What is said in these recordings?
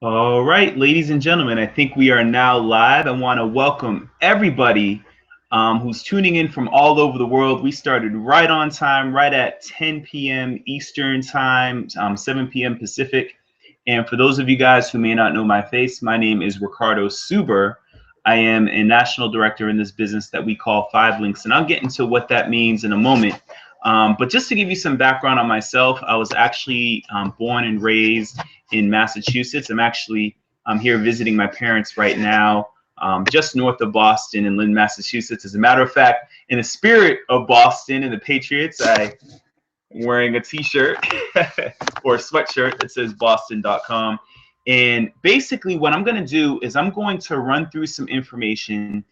All right, ladies and gentlemen, I think we are now live. I want to welcome everybody who's tuning in from all over the world. We started right on time, right at 10 p.m. Eastern Time, 7 p.m. Pacific. And for those of you guys who may not know my face, my name is Ricardo Suber. I am a national director in this business that we call Five Links, and I'll get into what that means in a moment. But just to give you some background on myself, I was actually born and raised in Massachusetts. I'm here visiting my parents right now, just north of Boston in Lynn, Massachusetts. As a matter of fact, in the spirit of Boston and the Patriots, I'm wearing a T-shirt or a sweatshirt that says Boston.com. And basically, what I'm going to do is I'm going to run through some information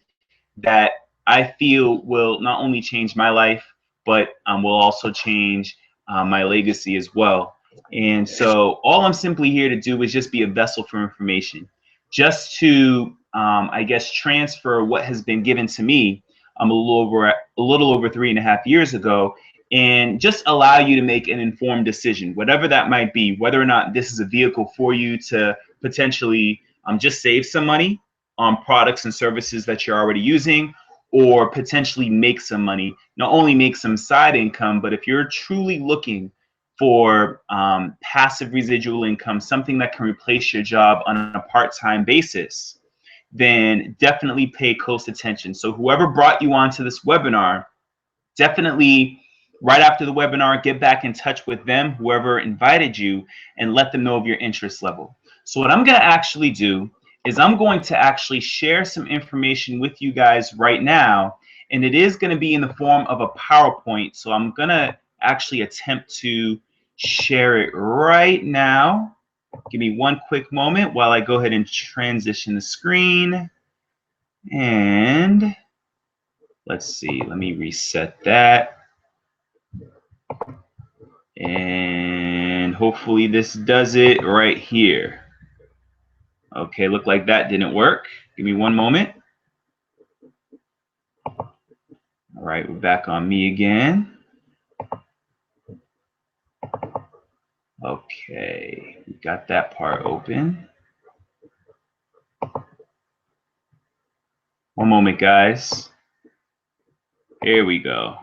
that I feel will not only change my life, but will also change my legacy as well. And so all I'm simply here to do is just be a vessel for information, just to, I guess, transfer what has been given to me a little over 3.5 years ago, and just allow you to make an informed decision, whatever that might be, whether or not this is a vehicle for you to potentially just save some money on products and services that you're already using, or potentially make some money, not only make some side income, but if you're truly looking for passive residual income, something that can replace your job on a part-time basis, then definitely pay close attention. So whoever brought you onto this webinar, definitely right after the webinar, get back in touch with them, whoever invited you, and let them know of your interest level. So what I'm going to actually do is I'm going to actually share some information with you guys right now, and it is going to be in the form of a PowerPoint. So I'm going to actually attempt to share it right now. Give me one quick moment while I go ahead and transition the screen. And let's see, let me reset that. And hopefully this does it right here. Okay, look like that didn't work. Give me one moment. All right, we're back on me again. Okay, we got that part open. One moment, guys. Here we go.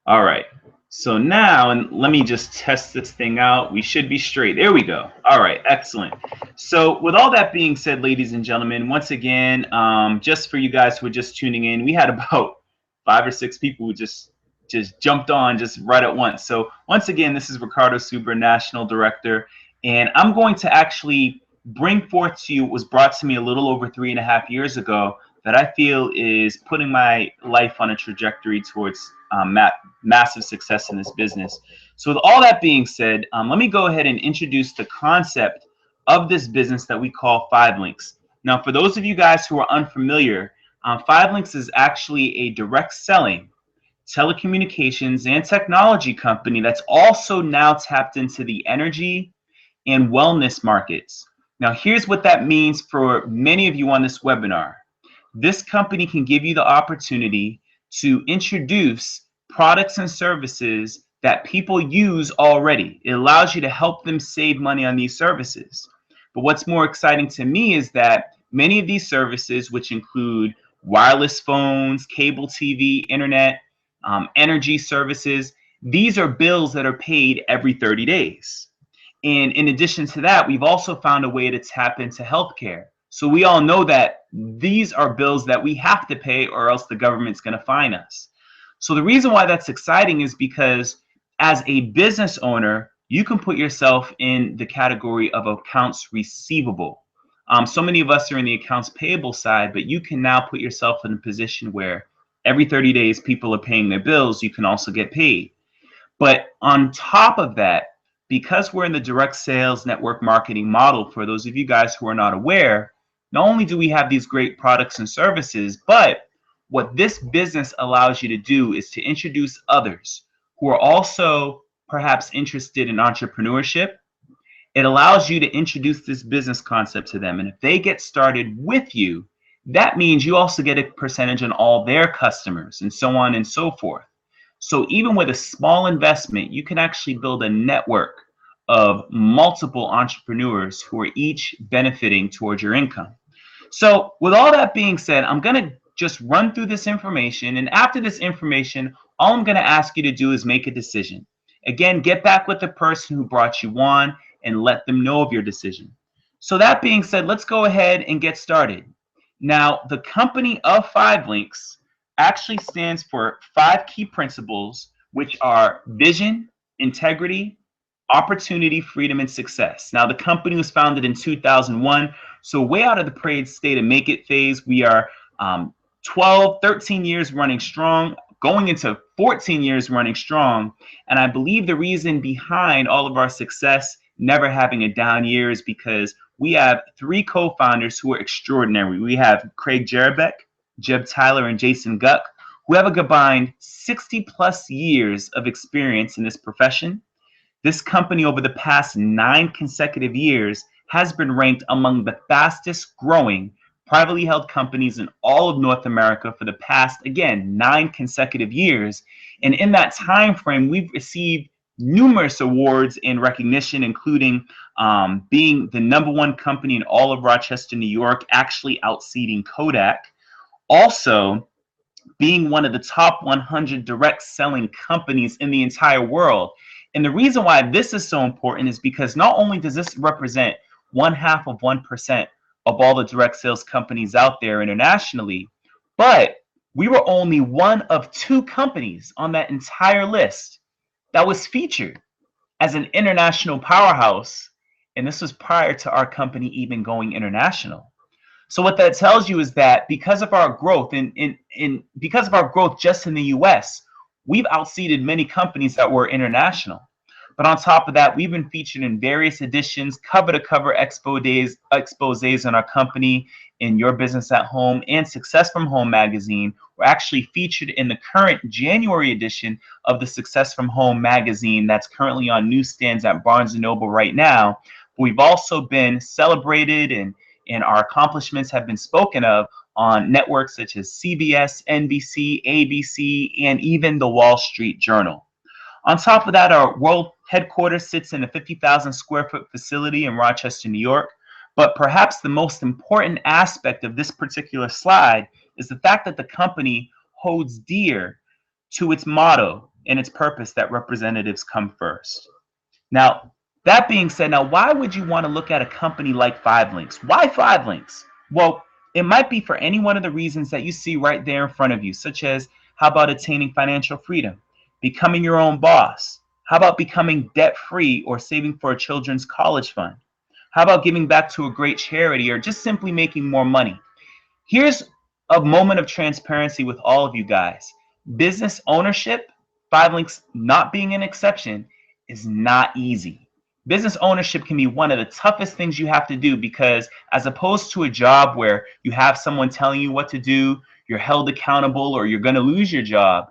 All right. So now, and let me just test this thing out. We should be straight. There we go. All right, excellent. So with all that being said, ladies and gentlemen, once again, just for you guys who are just tuning in, we had about 5 or 6 people who just jumped on just right at once. So once again, this is Ricardo Suber, National Director, and I'm going to actually bring forth to you what was brought to me a little over 3.5 years ago that I feel is putting my life on a trajectory towards massive success in this business. So with all that being said, let me go ahead and introduce the concept of this business that we call Five Links. Now, for those of you guys who are unfamiliar, Five Links is actually a direct selling telecommunications and technology company that's also now tapped into the energy and wellness markets. Now, here's what that means for many of you on this webinar. This company can give you the opportunity to introduce products and services that people use already. It allows you to help them save money on these services. But what's more exciting to me is that many of these services, which include wireless phones, cable TV, internet, energy services, these are bills that are paid every 30 days. And in addition to that, we've also found a way to tap into healthcare. So we all know that these are bills that we have to pay or else the government's going to fine us. So the reason why that's exciting is because as a business owner, you can put yourself in the category of accounts receivable. So many of us are in the accounts payable side, but you can now put yourself in a position where every 30 days people are paying their bills, you can also get paid. But on top of that, because we're in the direct sales network marketing model, for those of you guys who are not aware, not only do we have these great products and services, but what this business allows you to do is to introduce others who are also perhaps interested in entrepreneurship. It allows you to introduce this business concept to them. And if they get started with you, that means you also get a percentage on all their customers and so on and so forth. So even with a small investment, you can actually build a network of multiple entrepreneurs who are each benefiting towards your income. So with all that being said, I'm going to just run through this information. And after this information, all I'm going to ask you to do is make a decision. Again, get back with the person who brought you on and let them know of your decision. So that being said, let's go ahead and get started. Now, the company of 5links actually stands for 5 key principles, which are vision, integrity, opportunity, freedom, and success. Now, the company was founded in 2001, so way out of the parade state of make it phase. We are 12, 13 years running strong, going into 14 years running strong. And I believe the reason behind all of our success, never having a down year, is because we have 3 co-founders who are extraordinary. We have Craig Jerabek, Jeb Tyler, and Jason Guck, who have a combined 60 plus years of experience in this profession. This company over the past 9 consecutive years has been ranked among the fastest growing privately held companies in all of North America for the past, again, 9 consecutive years. And in that time frame, we've received numerous awards and recognition, including being the #1 company in all of Rochester, New York, actually outseating Kodak. Also, being one of the top 100 direct selling companies in the entire world. And the reason why this is so important is because not only does this represent 0.5% of all the direct sales companies out there internationally, but we were only one of 2 companies on that entire list that was featured as an international powerhouse. And this was prior to our company even going international. So what that tells you is that because of our growth because of our growth just in the US, we've outseated many companies that were international. But on top of that, we've been featured in various editions, cover-to-cover exposés on our company, in Your Business at Home, and Success from Home magazine. We're actually featured in the current January edition of the Success from Home magazine that's currently on newsstands at Barnes & Noble right now. We've also been celebrated, and our accomplishments have been spoken of on networks such as CBS, NBC, ABC, and even the Wall Street Journal. On top of that, our world headquarters sits in a 50,000 square foot facility in Rochester, New York. But perhaps the most important aspect of this particular slide is the fact that the company holds dear to its motto and its purpose that representatives come first. Now, that being said, now why would you want to look at a company like 5links? Why 5links? Well, it might be for any one of the reasons that you see right there in front of you, such as how about attaining financial freedom, becoming your own boss? How about becoming debt-free or saving for a children's college fund? How about giving back to a great charity or just simply making more money? Here's a moment of transparency with all of you guys. Business ownership, 5links not being an exception, is not easy. Business ownership can be one of the toughest things you have to do because as opposed to a job where you have someone telling you what to do, you're held accountable, or you're going to lose your job,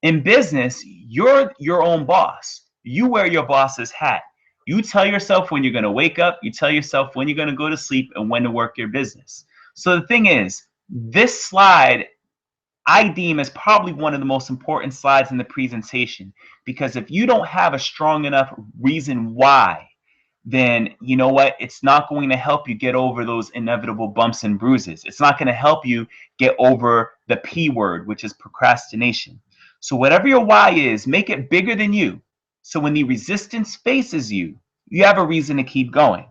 in business, you're your own boss. You wear your boss's hat. You tell yourself when you're going to wake up, you tell yourself when you're going to go to sleep, and when to work your business. So the thing is, this slide I deem as probably one of the most important slides in the presentation, because if you don't have a strong enough reason why, then you know what? It's not going to help you get over those inevitable bumps and bruises. It's not going to help you get over the P word, which is procrastination. So whatever your why is, make it bigger than you. So when the resistance faces you, you have a reason to keep going.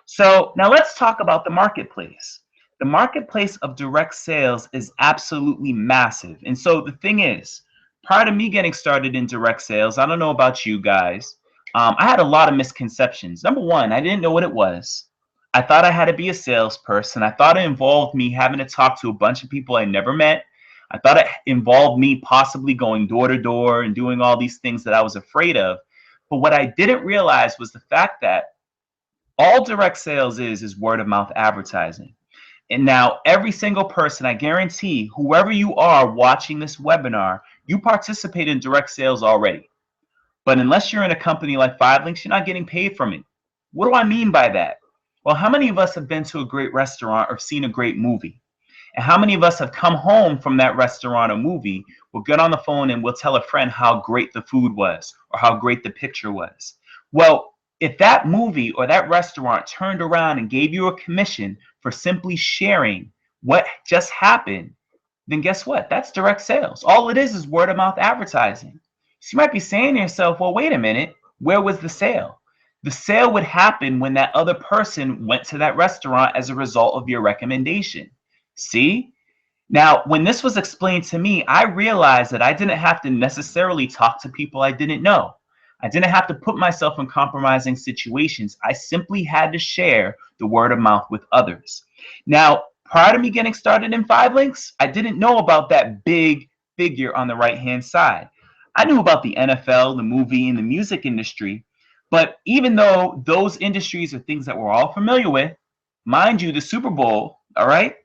So now let's talk about the marketplace. The marketplace of direct sales is absolutely massive. And so the thing is, prior to me getting started in direct sales, I don't know about you guys, I had a lot of misconceptions. Number one, I didn't know what it was. I thought I had to be a salesperson. I thought it involved me having to talk to a bunch of people I never met. I thought it involved me possibly going door to door and doing all these things that I was afraid of. But what I didn't realize was the fact that all direct sales is word of mouth advertising. And now every single person, I guarantee, whoever you are watching this webinar, you participate in direct sales already. But unless you're in a company like 5links, you're not getting paid from it. What do I mean by that? Well, how many of us have been to a great restaurant or seen a great movie? And how many of us have come home from that restaurant or movie, we'll get on the phone and we'll tell a friend how great the food was or how great the picture was? Well, if that movie or that restaurant turned around and gave you a commission for simply sharing what just happened, then guess what? That's direct sales. All it is word of mouth advertising. So you might be saying to yourself, well, wait a minute, where was the sale? The sale would happen when that other person went to that restaurant as a result of your recommendation. See? Now, when this was explained to me, I realized that I didn't have to necessarily talk to people I didn't know. I didn't have to put myself in compromising situations. I simply had to share the word of mouth with others. Now, prior to me getting started in Five Links, I didn't know about that big figure on the right hand side. I knew about the NFL, the movie, and the music industry. But even though those industries are things that we're all familiar with, mind you, the Super Bowl, all right?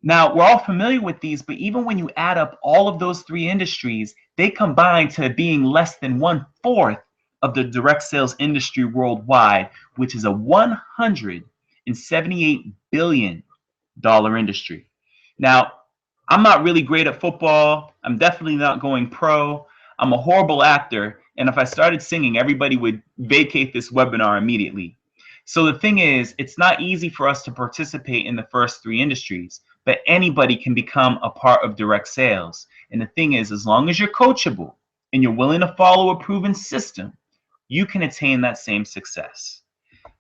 Now, we're all familiar with these, but even when you add up all of those three industries, they combine to being less than 1/4 of the direct sales industry worldwide, which is a $178 billion industry. Now, I'm not really great at football. I'm definitely not going pro. I'm a horrible actor. And if I started singing, everybody would vacate this webinar immediately. So the thing is, it's not easy for us to participate in the first three industries, but anybody can become a part of direct sales. And the thing is, as long as you're coachable and you're willing to follow a proven system, you can attain that same success.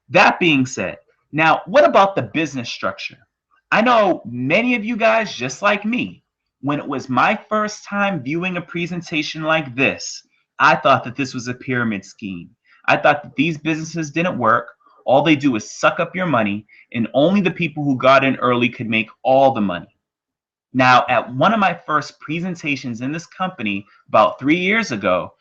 That being said, now what about the business structure? I know many of you guys, just like me, when it was my first time viewing a presentation like this, I thought that this was a pyramid scheme. I thought that these businesses didn't work. All they do is suck up your money, and only the people who got in early could make all the money. Now, at one of my first presentations in this company about 3 years ago,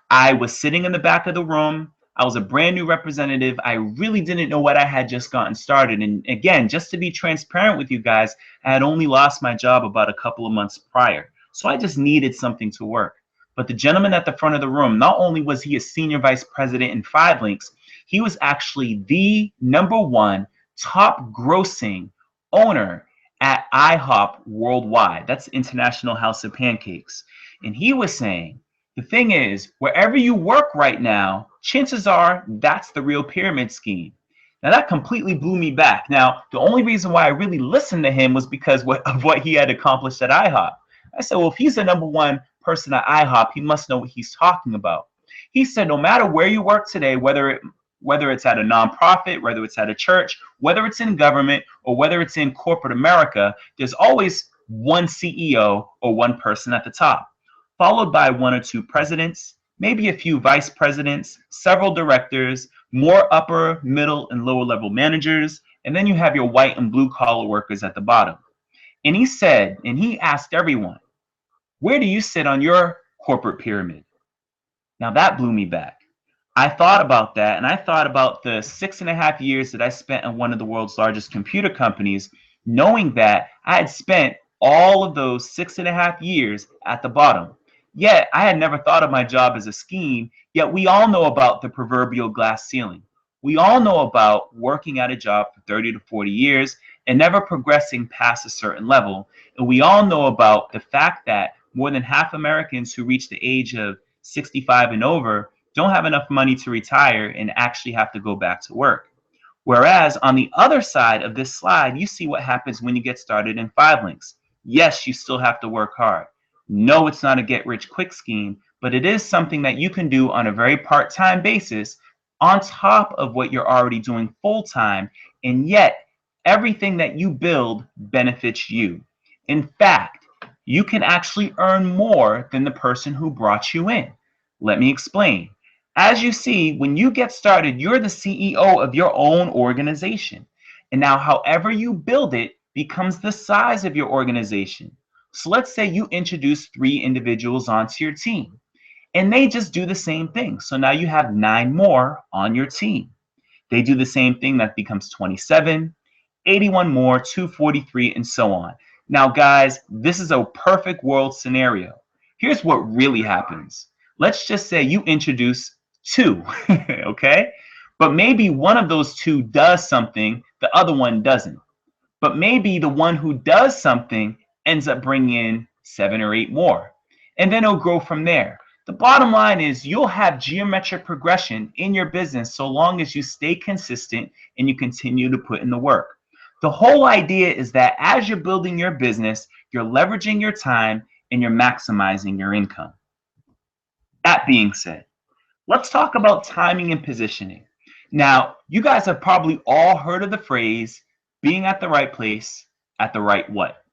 I was sitting in the back of the room. I was a brand new representative. I really didn't know what I had just gotten started. And again, just to be transparent with you guys, I had only lost my job about a couple of months prior. So I just needed something to work. But the gentleman at the front of the room, not only was he a senior vice president in Five Links, he was actually the #1 top grossing owner at IHOP worldwide. That's International House of Pancakes. And he was saying, the thing is, wherever you work right now, chances are that's the real pyramid scheme. Now that completely blew me back. Now, the only reason why I really listened to him was because of what he had accomplished at IHOP. I said, well, if he's the #1 person at IHOP, he must know what he's talking about. He said, no matter where you work today, whether it's at a nonprofit, whether it's at a church, whether it's in government, or whether it's in corporate America, there's always one CEO or one person at the top, followed by one or two presidents, maybe a few vice presidents, several directors, more upper, middle, and lower level managers, and then you have your white and blue collar workers at the bottom. And he said, and he asked everyone, where do you sit on your corporate pyramid? Now that blew me back. I thought about that, and I thought about the 6.5 years that I spent in one of the world's largest computer companies, knowing that I had spent all of those 6.5 years at the bottom. Yet I had never thought of my job as a scheme, yet we all know about the proverbial glass ceiling. We all know about working at a job for 30 to 40 years and never progressing past a certain level. And we all know about the fact that more than half Americans who reach the age of 65 and over don't have enough money to retire and actually have to go back to work. Whereas on the other side of this slide, you see what happens when you get started in Five Links. Yes, you still have to work hard. No, it's not a get rich quick scheme, but it is something that you can do on a very part-time basis on top of what you're already doing full-time, and yet everything that you build benefits you. In fact, you can actually earn more than the person who brought you in. Let me explain. As you see, when you get started, you're the CEO of your own organization. And now, however you build it becomes the size of your organization. So let's say you introduce 3 individuals onto your team, and they just do the same thing. So now you have 9 more on your team. They do the same thing, that becomes 27, 81 more, 243, and so on. Now, guys, this is a perfect world scenario. Here's what really happens. Let's just say you introduce 2, okay? But maybe one of those 2 does something, the other one doesn't. But maybe the one who does something ends up bringing in 7 or 8 more. And then it'll grow from there. The bottom line is you'll have geometric progression in your business so long as you stay consistent and you continue to put in the work. The whole idea is that as you're building your business, you're leveraging your time and you're maximizing your income. That being said, let's talk about timing and positioning. Now, you guys have probably all heard of the phrase being at the right place at the right what?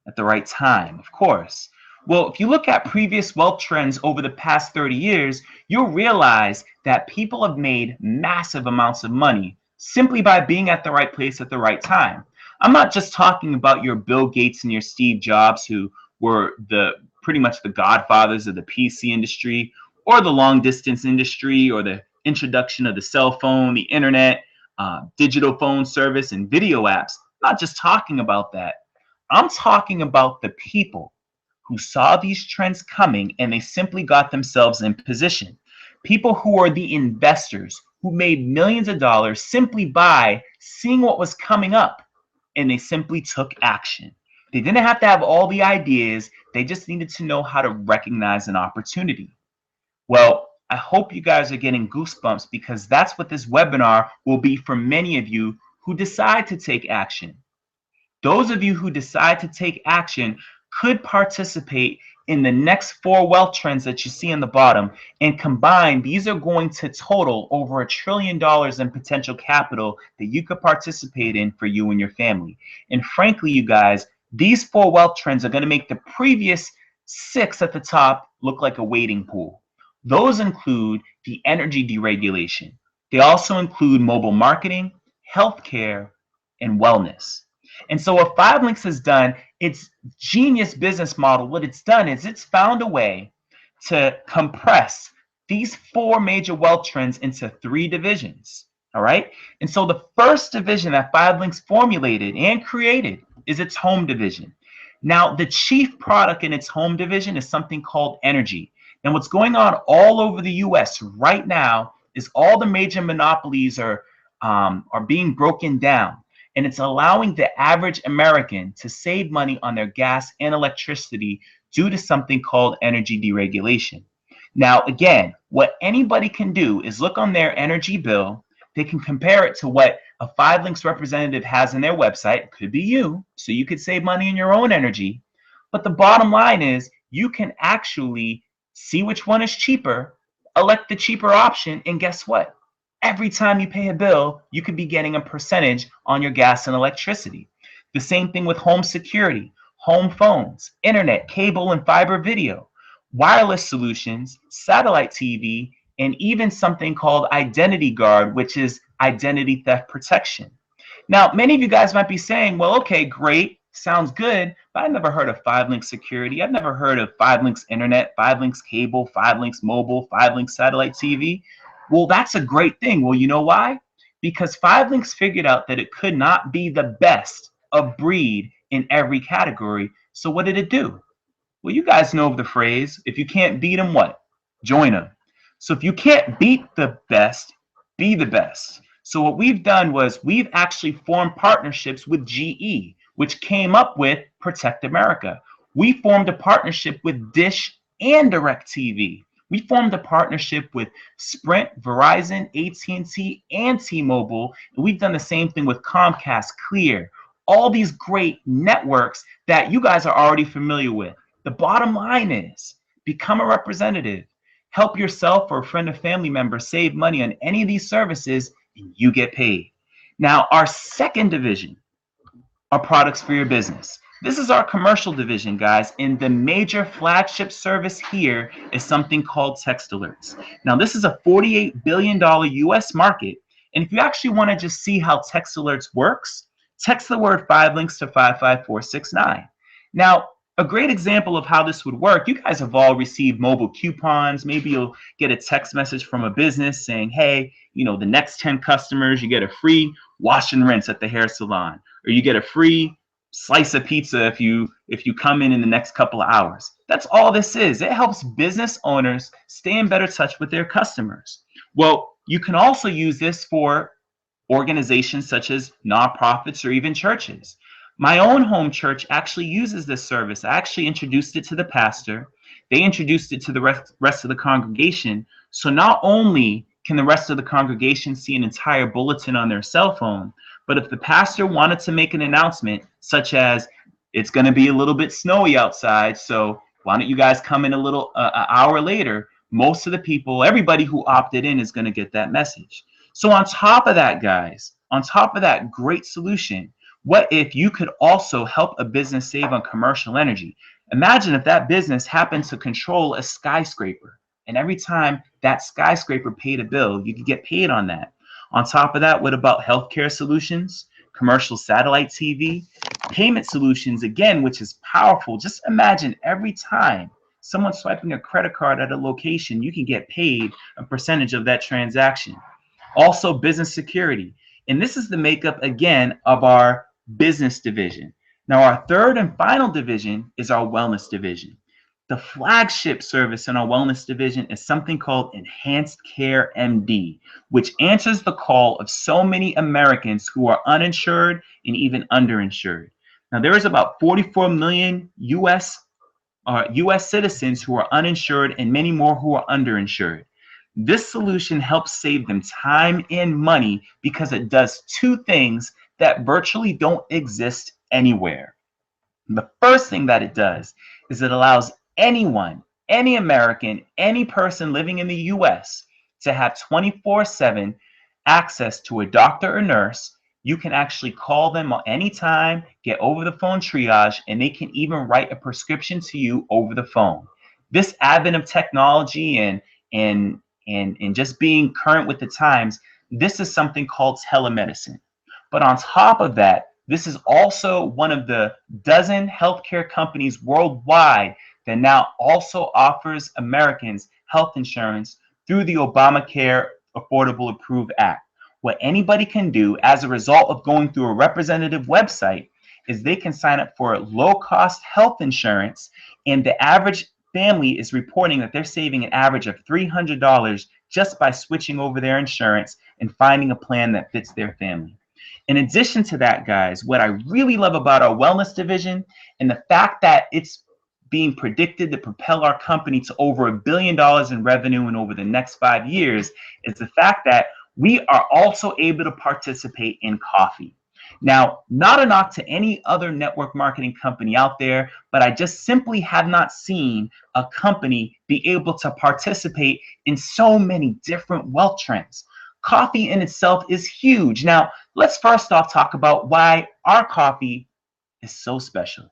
At the right time, of course. Well, if you look at previous wealth trends over the past 30 years, you'll realize that people have made massive amounts of money simply by being at the right place at the right time. I'm not just talking about your Bill Gates and your Steve Jobs, who were the pretty much the godfathers of the PC industry or the long distance industry or the introduction of the cell phone, the internet, digital phone service, and video apps. I'm not just talking about that. I'm talking about the people who saw these trends coming and they simply got themselves in position. People who are the investors who made millions of dollars simply by seeing what was coming up and they simply took action. They didn't have to have all the ideas, they just needed to know how to recognize an opportunity. Well, I hope you guys are getting goosebumps because that's what this webinar will be for many of you who decide to take action. Those of you who decide to take action could participate in the next 4 wealth trends that you see on the bottom, and combined, these are going to total over $1 trillion in potential capital that you could participate in for you and your family. And frankly, you guys, these 4 wealth trends are going to make the previous 6 at the top look like a wading pool. Those include the energy deregulation. They also include mobile marketing, healthcare, and wellness. And so what 5links has done, its genius business model, what it's done is it's found a way to compress these 4 major wealth trends into 3 divisions. All right. And so the first division that 5links formulated and created is its home division. Now, the chief product in its home division is something called energy. And what's going on all over the US right now is all the major monopolies are being broken down. And it's allowing the average American to save money on their gas and electricity due to something called energy deregulation. Now, again, what anybody can do is look on their energy bill. They can compare it to what a 5links representative has in their website. It could be you, so you could save money in your own energy. But the bottom line is you can actually see which one is cheaper, elect the cheaper option, and guess what? Every time you pay a bill, you could be getting a percentage on your gas and electricity. The same thing with home security, home phones, internet, cable, and fiber video, wireless solutions, satellite TV, and even something called Identity Guard, which is identity theft protection. Now, many of you guys might be saying, well, okay, great, sounds good, but I've never heard of 5links security. I've never heard of 5links internet, 5links cable, 5links mobile, 5links satellite TV. Well, that's a great thing. Well, you know why? Because 5links figured out that it could not be the best of breed in every category. So what did it do? Well, you guys know the phrase, if you can't beat them, what? Join them. So if you can't beat the best, be the best. So what we've done was we've actually formed partnerships with GE, which came up with Protect America. We formed a partnership with Dish and DirecTV. We formed a partnership with Sprint, Verizon, AT&T, and T-Mobile. And we've done the same thing with Comcast, Clear, all these great networks that you guys are already familiar with. The bottom line is become a representative. Help yourself or a friend or family member save money on any of these services, and you get paid. Now, our second division are products for your business. This is our commercial division, guys, and the major flagship service here is something called text alerts. Now, this is a $48 billion US market, and if you actually want to just see how text alerts works, text the word 5links to 55469. Now, a great example of how this would work, you guys have all received mobile coupons. Maybe you'll get a text message from a business saying, hey, you know, the next 10 customers, you get a free wash and rinse at the hair salon, or you get a free slice of pizza if you come in the next couple of hours. That's all this is. It helps business owners stay in better touch with their customers. Well, you can also use this for organizations such as nonprofits or even churches. My own home church actually uses this service. I actually introduced it to the pastor. they introduced it to the rest of the congregation. So not only can the rest of the congregation see an entire bulletin on their cell phone, but if the pastor wanted to make an announcement, such as it's going to be a little bit snowy outside, so why don't you guys come in a little an hour later? Most of the people, everybody who opted in is going to get that message. So on top of that, guys, on top of that great solution, what if you could also help a business save on commercial energy? Imagine if that business happened to control a skyscraper, and every time that skyscraper paid a bill, you could get paid on that. On top of that, what about healthcare solutions, commercial satellite TV, payment solutions, again, which is powerful. Just imagine every time someone swiping a credit card at a location, you can get paid a percentage of that transaction. Also, business security. And this is the makeup, again, of our business division. Now, our third and final division is our wellness division. The flagship service in our wellness division is something called Enhanced Care MD, which answers the call of so many Americans who are uninsured and even underinsured. Now, there is about 44 million US citizens who are uninsured and many more who are underinsured. This solution helps save them time and money because it does two things that virtually don't exist anywhere. The first thing that it does is it allows anyone, any American, any person living in the US to have 24/7 access to a doctor or nurse. You can actually call them anytime, get over the phone triage, and they can even write a prescription to you over the phone. This advent of technology and just being current with the times, this is something called telemedicine. But on top of that, this is also one of the dozen healthcare companies worldwide that now also offers Americans health insurance through the Obamacare Affordable Approved Act. What anybody can do as a result of going through a representative website is they can sign up for low-cost health insurance, and the average family is reporting that they're saving an average of $300 just by switching over their insurance and finding a plan that fits their family. In addition to that, guys, what I really love about our wellness division and the fact that it's being predicted to propel our company to over $1 billion in revenue in over the next 5 years is the fact that we are also able to participate in coffee. Now, not a knock to any other network marketing company out there, but I just simply have not seen a company be able to participate in so many different wealth trends. Coffee in itself is huge. Now, let's first off talk about why our coffee is so special.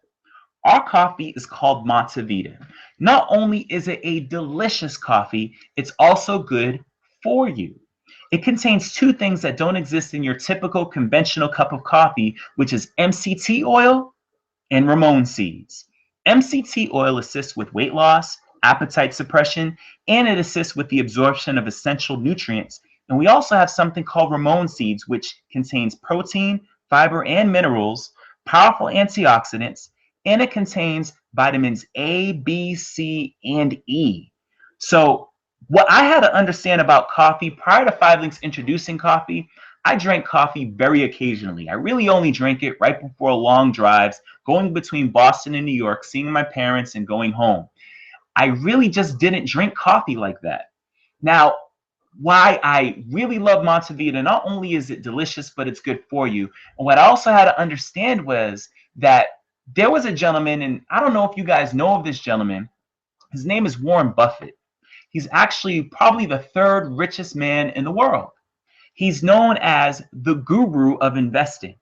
Our coffee is called Montevita. Not only is it a delicious coffee, it's also good for you. It contains two things that don't exist in your typical conventional cup of coffee, which is MCT oil and Ramon seeds. MCT oil assists with weight loss, appetite suppression, and it assists with the absorption of essential nutrients. And we also have something called Ramon seeds, which contains protein, fiber, and minerals, powerful antioxidants, and it contains vitamins A, B, C, and E. So what I had to understand about coffee prior to 5links introducing coffee, I drank coffee very occasionally. I really only drank it right before long drives, going between Boston and New York, seeing my parents and going home. I really just didn't drink coffee like that. Now, why I really love Montevita, not only is it delicious, but it's good for you. And what I also had to understand was that there was a gentleman, and I don't know if you guys know of this gentleman. His name is Warren Buffett. He's actually probably the third richest man in the world. He's known as the guru of investing.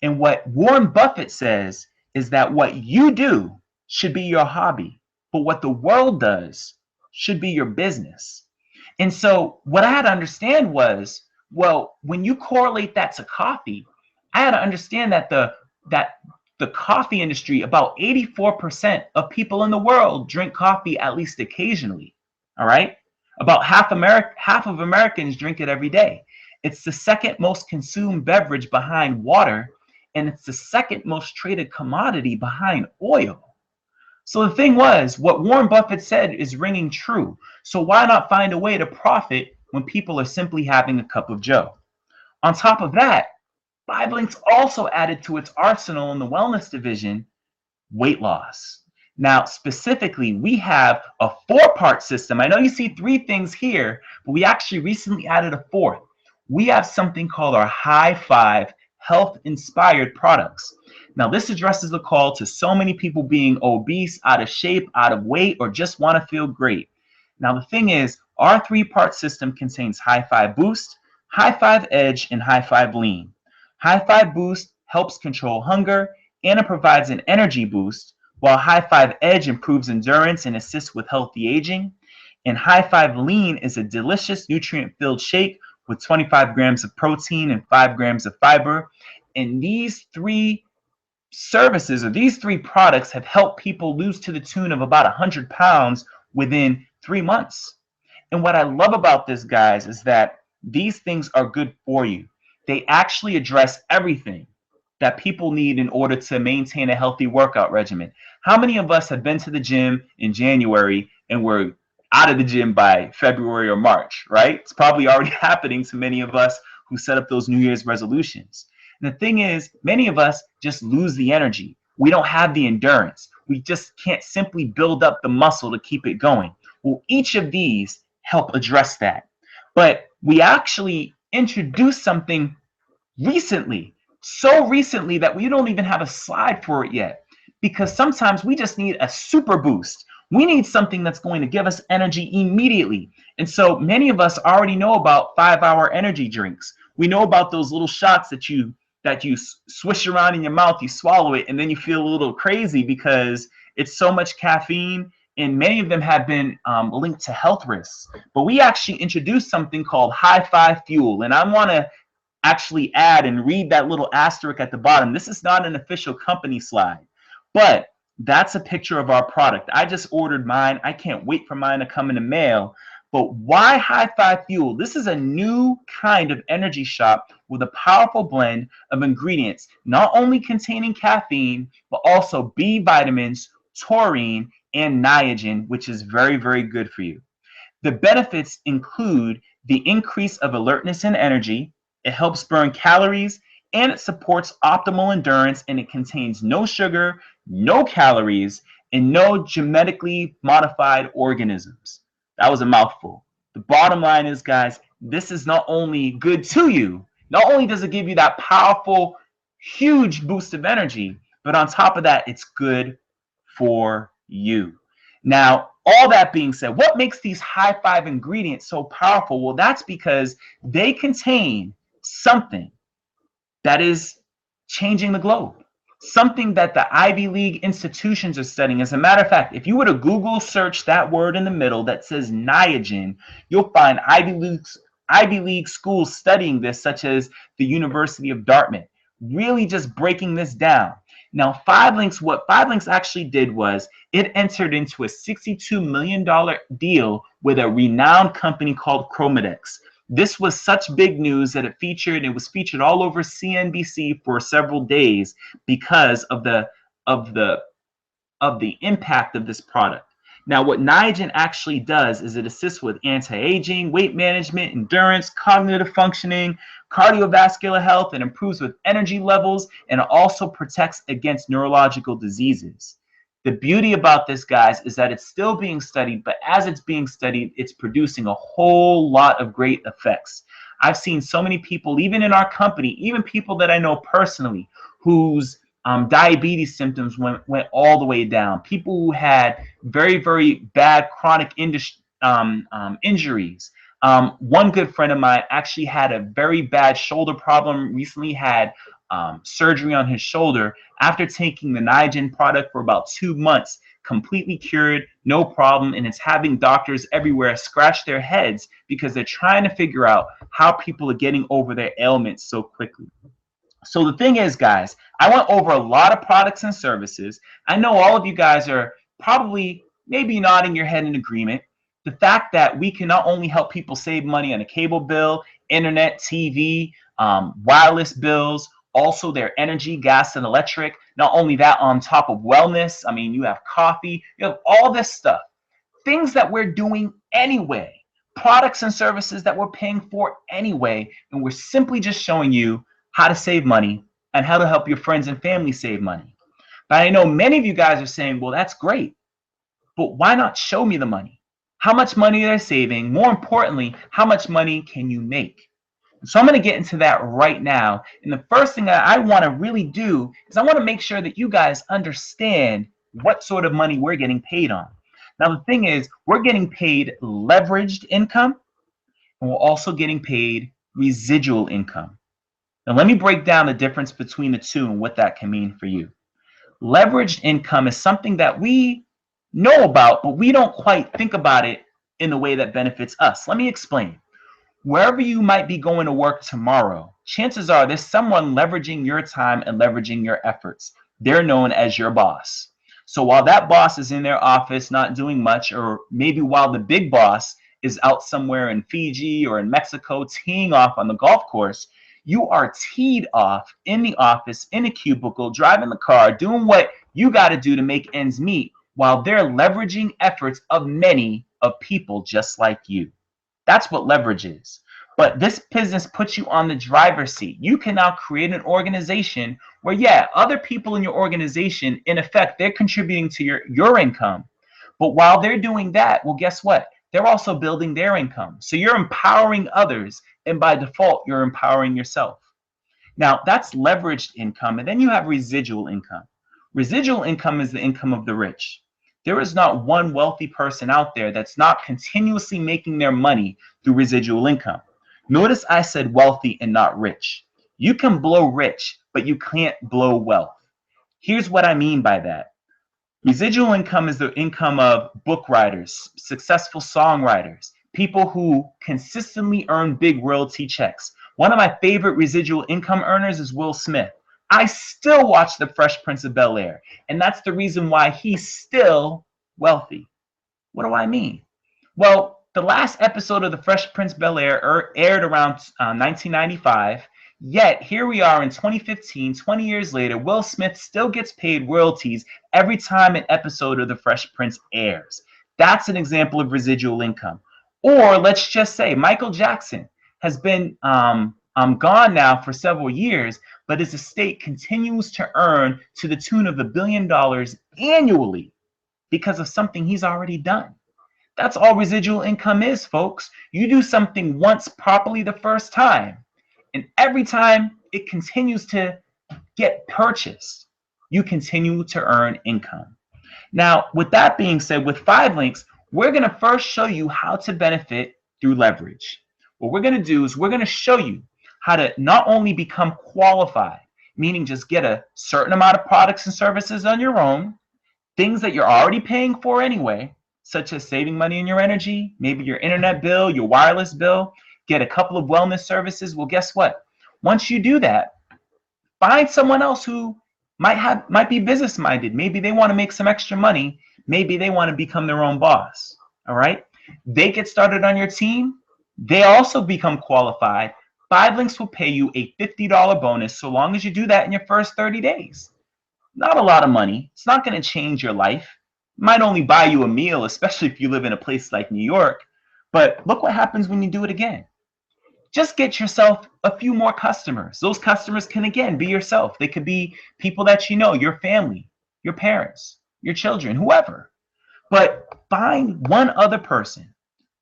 And what Warren Buffett says is that what you do should be your hobby, but what the world does should be your business. And so what I had to understand was, well, when you correlate that to coffee, I had to understand that the coffee industry, about 84% of people in the world drink coffee at least occasionally. All right. About half of Americans drink it every day. It's the second most consumed beverage behind water, and it's the second most traded commodity behind oil. So the thing was, what Warren Buffett said is ringing true. So why not find a way to profit when people are simply having a cup of joe? On top of that, 5links also added to its arsenal in the wellness division weight loss. Now, specifically, we have a 4-part system. I know you see 3 things here, but we actually recently added a 4th. We have something called our High 5 Health Inspired products. Now, this addresses the call to so many people being obese, out of shape, out of weight, or just want to feel great. Now, the thing is, our 3-part system contains High 5 Boost, High 5 Edge, and High 5 Lean. High 5 Boost helps control hunger and it provides an energy boost, while High 5 Edge improves endurance and assists with healthy aging. And High 5 Lean is a delicious nutrient-filled shake with 25 grams of protein and 5 grams of fiber. And these 3 services or these 3 products have helped people lose to the tune of about 100 pounds within 3 months. And what I love about this, guys, is that these things are good for you. They actually address everything that people need in order to maintain a healthy workout regimen. How many of us have been to the gym in January and we're out of the gym by February or March, right? It's probably already happening to many of us who set up those New Year's resolutions. And the thing is, many of us just lose the energy. We don't have the endurance. We just can't simply build up the muscle to keep it going. Well, each of these help address that. But we actually introduced something recently, so recently that we don't even have a slide for it yet, because sometimes we just need a super boost. We need something that's going to give us energy immediately. And so many of us already know about 5-hour energy drinks. We know about those little shots that you swish around in your mouth, you swallow it, and then you feel a little crazy because it's so much caffeine, and many of them have been linked to health risks. But we actually introduced something called High 5 Fuel, and I want to actually add and read that little asterisk at the bottom. This is not an official company slide, but that's a picture of our product. I just ordered mine. I can't wait for mine to come in the mail. But why High 5 Fuel? This is a new kind of energy shot with a powerful blend of ingredients, not only containing caffeine, but also B vitamins, taurine, and niacin, which is very, very good for you. The benefits include the increase of alertness and energy. It helps burn calories, and it supports optimal endurance, and it contains no sugar, no calories, and no genetically modified organisms. That was a mouthful. The bottom line is, guys, this is not only good to you, not only does it give you that powerful, huge boost of energy, but on top of that, it's good for you. Now, all that being said, what makes these High 5 ingredients so powerful? Well, that's because they contain something that is changing the globe, something that the Ivy League institutions are studying. As a matter of fact, if you were to Google search that word in the middle that says niacin, you'll find Ivy League schools studying this, such as the University of Dartmouth, really just breaking this down. Now, what 5LINX actually did was it entered into a $62 million deal with a renowned company called Chromadex. This was such big news that it was featured all over CNBC for several days because of the impact of this product. Now, what niacin actually does is it assists with anti-aging, weight management, endurance, cognitive functioning, cardiovascular health, and improves with energy levels, and it also protects against neurological diseases. The beauty about this, guys, is that it's still being studied, but as it's being studied, it's producing a whole lot of great effects. I've seen so many people, even in our company, even people that I know personally, whose diabetes symptoms went all the way down. People who had very, very bad chronic injuries. One good friend of mine actually had a very bad shoulder problem, recently had surgery on his shoulder after taking the niacin product for about 2 months, completely cured, no problem, and it's having doctors everywhere scratch their heads because they're trying to figure out how people are getting over their ailments so quickly. So the thing is, guys, I went over a lot of products and services. I know all of you guys are probably maybe nodding your head in agreement. The fact that we can not only help people save money on a cable bill, internet, TV, wireless bills, also their energy, gas, and electric. Not only that, on top of wellness, I mean, you have coffee, you have all this stuff. Things that we're doing anyway, products and services that we're paying for anyway, and we're simply just showing you how to save money and how to help your friends and family save money. But I know many of you guys are saying, well, that's great, but why not show me the money? How much money they're saving? More importantly, how much money can you make? So I'm going to get into that right now. And the first thing that I want to really do is I want to make sure that you guys understand what sort of money we're getting paid on. Now, the thing is, we're getting paid leveraged income, and we're also getting paid residual income. Now, let me break down the difference between the two and what that can mean for you. Leveraged income is something that we know about, but we don't quite think about it in the way that benefits us. Let me explain. Wherever you might be going to work tomorrow, chances are there's someone leveraging your time and leveraging your efforts. They're known as your boss. So while that boss is in their office not doing much, or maybe while the big boss is out somewhere in Fiji or in Mexico teeing off on the golf course, you are teed off in the office, in a cubicle, driving the car, doing what you got to do to make ends meet, while they're leveraging efforts of many of people just like you. That's what leverage is. But this business puts you on the driver's seat. You can now create an organization where, yeah, other people in your organization, in effect, they're contributing to your income. But while they're doing that, well, guess what? They're also building their income. So you're empowering others, and by default, you're empowering yourself. Now, that's leveraged income, and then you have residual income. Residual income is the income of the rich. There is not one wealthy person out there that's not continuously making their money through residual income. Notice I said wealthy and not rich. You can blow rich, but you can't blow wealth. Here's what I mean by that. Residual income is the income of book writers, successful songwriters, people who consistently earn big royalty checks. One of my favorite residual income earners is Will Smith. I still watch The Fresh Prince of Bel-Air, and that's the reason why he's still wealthy. What do I mean? Well, the last episode of The Fresh Prince of Bel-Air aired around 1995, yet here we are in 2015, 20 years later, Will Smith still gets paid royalties every time an episode of The Fresh Prince airs. That's an example of residual income. Or let's just say Michael Jackson has been gone now for several years, but his estate continues to earn to the tune of $1 billion annually because of something he's already done. That's all residual income is, folks. You do something once properly the first time, and every time it continues to get purchased, you continue to earn income. Now, with that being said, with 5 links, we're going to first show you how to benefit through leverage. What we're going to do is we're going to show you how to not only become qualified, meaning just get a certain amount of products and services on your own, things that you're already paying for anyway, such as saving money in your energy, maybe your internet bill, your wireless bill, get a couple of wellness services. Well, guess what? Once you do that, find someone else who might be business minded. Maybe they want to make some extra money. Maybe they want to become their own boss. All right. They get started on your team. They also become qualified. 5 links will pay you a $50 bonus so long as you do that in your first 30 days. Not a lot of money. It's not going to change your life. It might only buy you a meal, especially if you live in a place like New York. But look what happens when you do it again. Just get yourself a few more customers. Those customers can, again, be yourself. They could be people that you know, your family, your parents, your children, whoever. But find one other person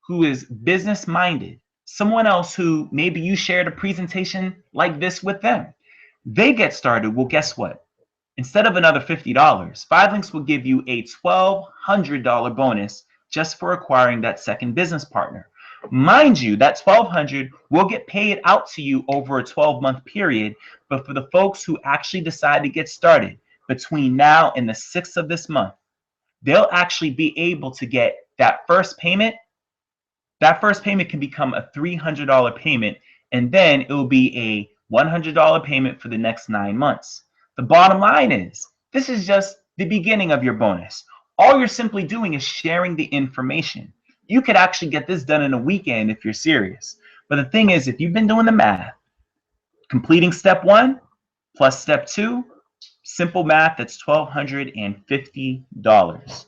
who is business minded, someone else who maybe you shared a presentation like this with them. They get started. Well, guess what? Instead of another $50, 5 links will give you a $1,200 bonus just for acquiring that second business partner. Mind you, that $1,200 will get paid out to you over a 12-month period, but for the folks who actually decide to get started between now and the 6th of this month, they'll actually be able to get that first payment. That first payment can become a $300 payment, and then it will be a $100 payment for the next 9 months. The bottom line is, this is just the beginning of your bonus. All you're simply doing is sharing the information. You could actually get this done in a weekend if you're serious. But the thing is, if you've been doing the math, completing step 1 plus step 2, simple math, that's $1,250.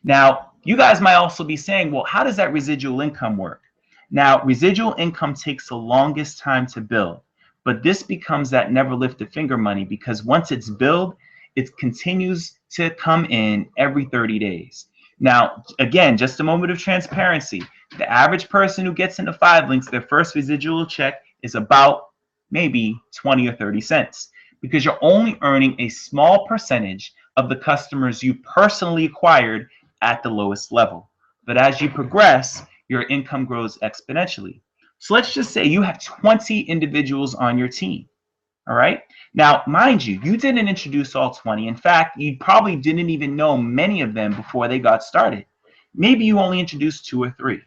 Now, you guys might also be saying, well, how does that residual income work? Now, residual income takes the longest time to build, but this becomes that never lift a finger money, because once it's built, it continues to come in every 30 days. Now, again, just a moment of transparency. The average person who gets into 5links, their first residual check is about maybe 20 or 30 cents because you're only earning a small percentage of the customers you personally acquired at the lowest level. But as you progress, your income grows exponentially. So let's just say you have 20 individuals on your team. All right. Now, mind you, you didn't introduce all 20. In fact, you probably didn't even know many of them before they got started. Maybe you only introduced 2 or 3,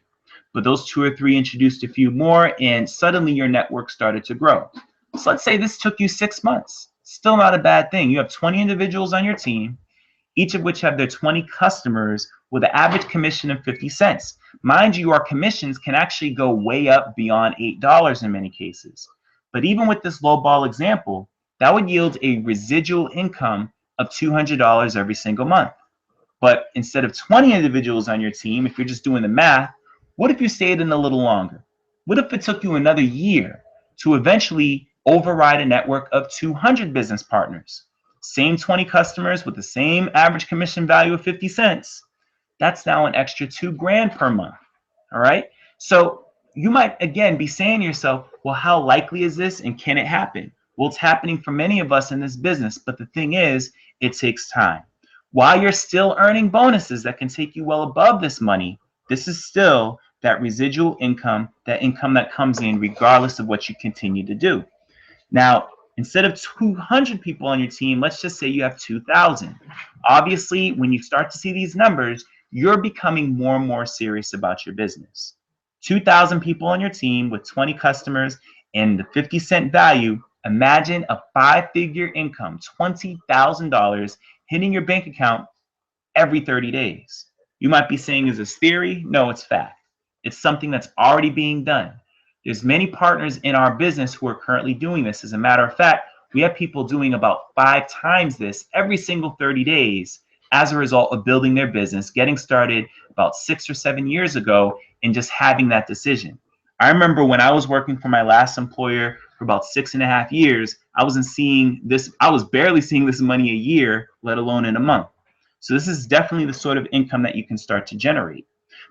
but those 2 or 3 introduced a few more, and suddenly your network started to grow. So let's say this took you 6 months. Still not a bad thing. You have 20 individuals on your team, each of which have their 20 customers with an average commission of 50 cents. Mind you, our commissions can actually go way up beyond $8 in many cases. But even with this low ball example, that would yield a residual income of $200 every single month. But instead of 20 individuals on your team, if you're just doing the math, what if you stayed in a little longer? What if it took you another year to eventually override a network of 200 business partners? Same 20 customers with the same average commission value of 50 cents. That's now an extra 2 grand per month. All right. So you might again be saying to yourself, well, how likely is this and can it happen? Well, it's happening for many of us in this business. But the thing is, it takes time. While you're still earning bonuses that can take you well above this money, this is still that residual income, that income that comes in regardless of what you continue to do. Now, instead of 200 people on your team, let's just say you have 2,000. Obviously, when you start to see these numbers, you're becoming more and more serious about your business. 2,000 people on your team with 20 customers and the 50-cent value. Imagine a 5-figure income, $20,000 hitting your bank account every 30 days. You might be saying, is this theory? No, it's fact. It's something that's already being done. There's many partners in our business who are currently doing this. As a matter of fact, we have people doing about 5 times this every single 30 days as a result of building their business, getting started about 6 or 7 years ago, and just having that decision. I remember when I was working for my last employer for about 6.5 years, I was barely seeing this money a year, let alone in a month. So this is definitely the sort of income that you can start to generate.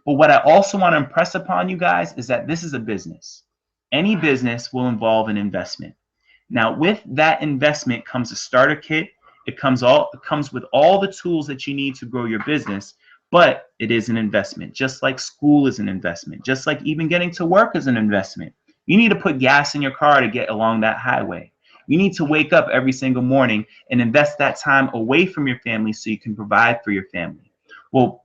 But what I also want to impress upon you guys is that this is a business. Any business will involve an investment. Now, with that investment comes a starter kit. It comes with all the tools that you need to grow your business, but it is an investment. Just like school is an investment, just like even getting to work is an investment. You need to put gas in your car to get along that highway. You need to wake up every single morning and invest that time away from your family so you can provide for your family. Well,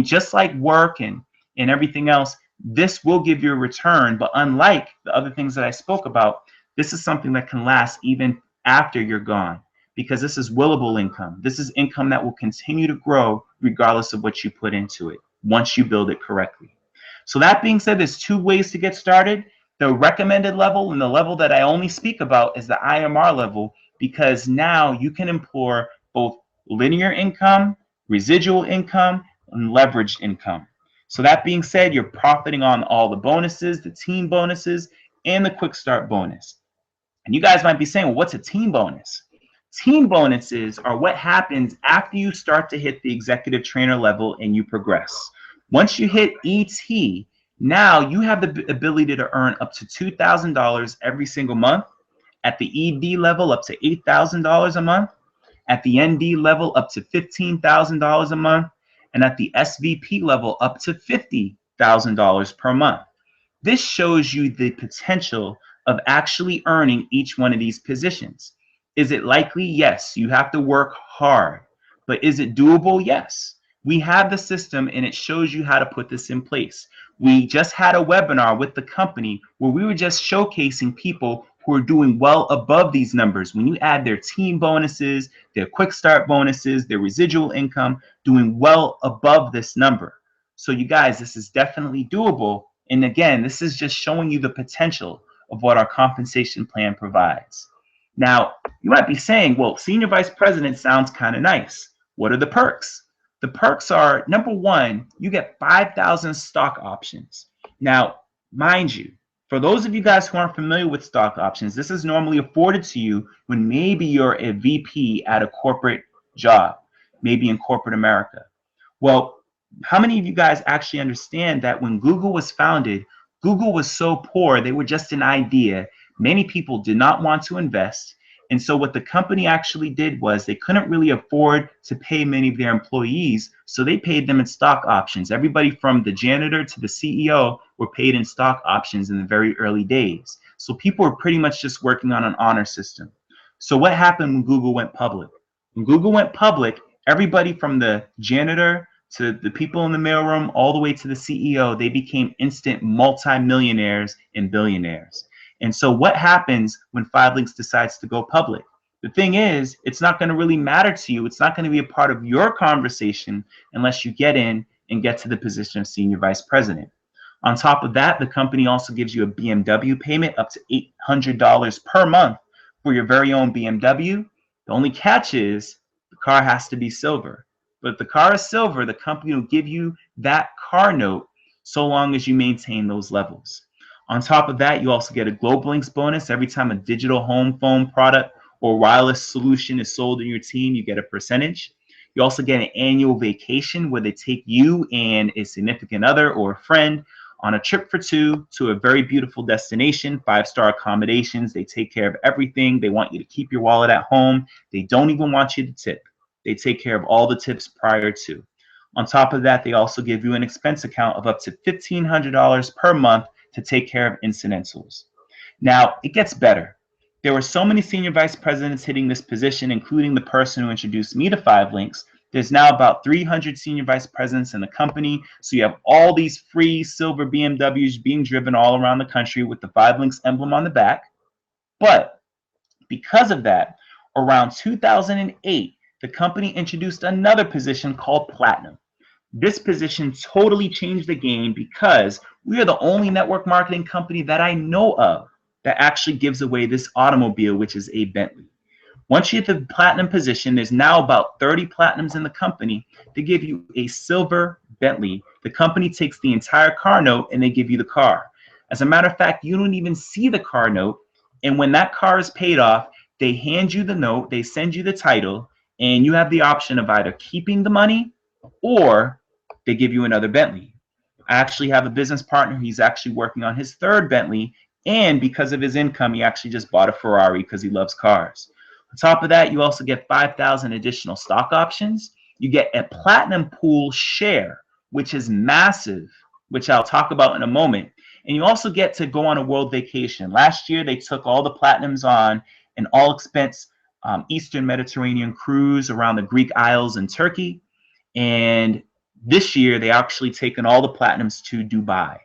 just like work and everything else, this will give you a return, but unlike the other things that I spoke about, this is something that can last even after you're gone, because this is willable income. This is income that will continue to grow regardless of what you put into it once you build it correctly. So that being said, there's 2 ways to get started. The recommended level and the level that I only speak about is the IMR level, because now you can employ both linear income, residual income, and leveraged income. So that being said, you're profiting on all the bonuses, the team bonuses, and the quick start bonus. And you guys might be saying, well, what's a team bonus? Team bonuses are what happens after you start to hit the executive trainer level and you progress. Once you hit ET, now you have the ability to earn up to $2,000 every single month. At the ED level, up to $8,000 a month. At the ND level, up to $15,000 a month. And at the SVP level, up to $50,000 per month. This shows you the potential of actually earning each one of these positions. Is it likely? Yes. You have to work hard. But is it doable? Yes. We have the system and it shows you how to put this in place. We just had a webinar with the company where we were just showcasing people who are doing well above these numbers. When you add their team bonuses, their quick start bonuses, their residual income, doing well above this number. So you guys, this is definitely doable. And again, this is just showing you the potential of what our compensation plan provides. Now, you might be saying, well, senior vice president sounds kind of nice. What are the perks? The perks are, number one, you get 5,000 stock options. Now, mind you, For those of you guys who aren't familiar with stock options, this is normally afforded to you when maybe you're a VP at a corporate job, maybe in corporate America. Well, how many of you guys actually understand that when Google was founded, Google was so poor, they were just an idea. Many people did not want to invest. And so what the company actually did was they couldn't really afford to pay many of their employees, so they paid them in stock options. Everybody from the janitor to the CEO were paid in stock options in the very early days. So people were pretty much just working on an honor system. So what happened when Google went public? When Google went public, everybody from the janitor to the people in the mailroom all the way to the CEO, they became instant multimillionaires and billionaires. And so what happens when Five Links decides to go public? The thing is, it's not going to really matter to you. It's not going to be a part of your conversation unless you get in and get to the position of senior vice president. On top of that, the company also gives you a BMW payment up to $800 per month for your very own BMW. The only catch is the car has to be silver. But if the car is silver, the company will give you that car note so long as you maintain those levels. On top of that, you also get a Global Links bonus every time a digital home phone product or wireless solution is sold in your team. You get a percentage. You also get an annual vacation where they take you and a significant other or a friend on a trip for two to a very beautiful destination, 5-star accommodations. They take care of everything. They want you to keep your wallet at home. They don't even want you to tip. They take care of all the tips prior to. On top of that, they also give you an expense account of up to $1,500 per month to take care of incidentals. Now, it gets better. There were so many senior vice presidents hitting this position, including the person who introduced me to Five Links. There's now about 300 senior vice presidents in the company. So you have all these free silver BMWs being driven all around the country with the Five Links emblem on the back. But because of that, around 2008, the company introduced another position called Platinum. This position totally changed the game because we are the only network marketing company that I know of that actually gives away this automobile, which is a Bentley. Once you hit the platinum position, there's now about 30 platinums in the company. They give you a silver Bentley. The company takes the entire car note and they give you the car. As a matter of fact, you don't even see the car note. And when that car is paid off, they hand you the note, they send you the title, and you have the option of either keeping the money or they give you another Bentley. I actually have a business partner. He's actually working on his third Bentley. And because of his income, he actually just bought a Ferrari because he loves cars. On top of that, you also get 5,000 additional stock options. You get a platinum pool share, which is massive, which I'll talk about in a moment. And you also get to go on a world vacation. Last year, they took all the platinums on an all-expense Eastern Mediterranean cruise around the Greek Isles and Turkey. And this year, they actually taken all the platinums to Dubai.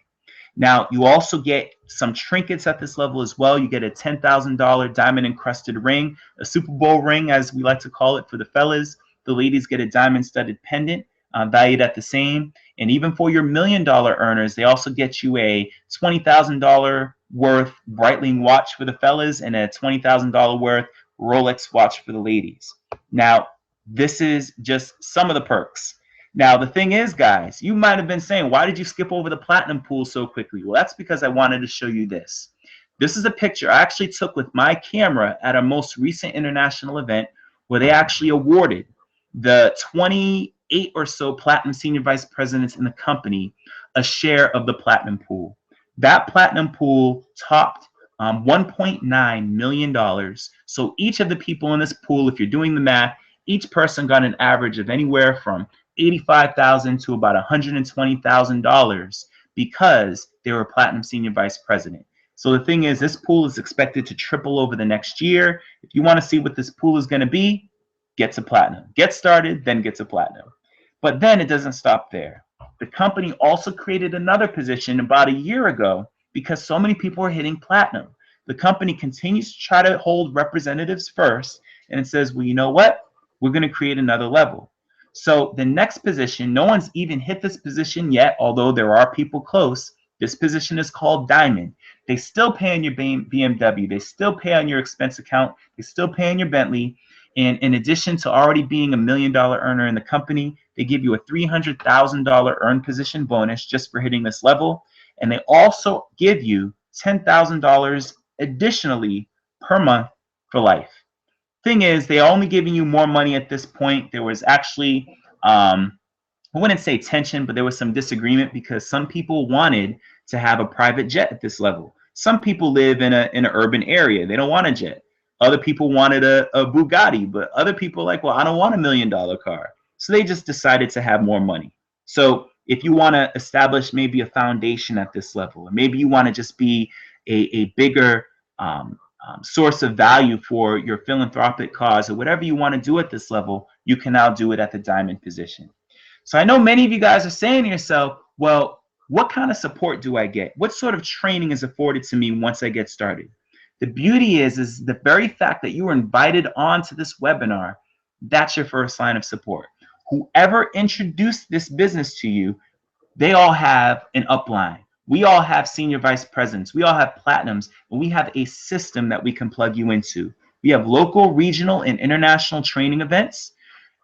Now, you also get some trinkets at this level as well. You get a $10,000 diamond encrusted ring, a Super Bowl ring, as we like to call it for the fellas. The ladies get a diamond studded pendant valued at the same. And even for your $1 million earners, they also get you a $20,000 worth Breitling watch for the fellas and a $20,000 worth Rolex watch for the ladies. Now, this is just some of the perks. Now, the thing is, guys, you might have been saying, why did you skip over the platinum pool so quickly? Well, that's because I wanted to show you this. This is a picture I actually took with my camera at our most recent international event where they actually awarded the 28 or so platinum senior vice presidents in the company a share of the platinum pool. That platinum pool topped $1.9 million. So each of the people in this pool, if you're doing the math, each person got an average of anywhere from $85,000 to about $120,000 because they were platinum senior vice president. So the thing is, this pool is expected to triple over the next year. If you want to see what this pool is going to be, get to platinum. Get started, then get to platinum. But then it doesn't stop there. The company also created another position about a year ago because so many people are hitting platinum. The company continues to try to hold representatives first, and it says, well, you know what? We're going to create another level. So the next position, no one's even hit this position yet, although there are people close. This position is called Diamond. They still pay on your BMW. They still pay on your expense account. They still pay on your Bentley. And in addition to already being $1 million earner in the company, they give you a $300,000 earned position bonus just for hitting this level. And they also give you $10,000 additionally per month for life. Thing is, they're only giving you more money at this point. There was actually, I wouldn't say tension, but there was some disagreement because some people wanted to have a private jet at this level. Some people live in an urban area. They don't want a jet. Other people wanted a Bugatti, but other people are like, well, I don't want $1 million car. So they just decided to have more money. So if you want to establish maybe a foundation at this level, or maybe you want to just be a bigger source of value for your philanthropic cause, or whatever you want to do at this level, you can now do it at the diamond position. So I know many of you guys are saying to yourself, well, what kind of support do I get? What sort of training is afforded to me once I get started? The beauty is the very fact that you were invited onto this webinar, that's your first line of support. Whoever introduced this business to you, they all have an upline. We all have senior vice presidents. We all have platinums, and we have a system that we can plug you into. We have local, regional, and international training events.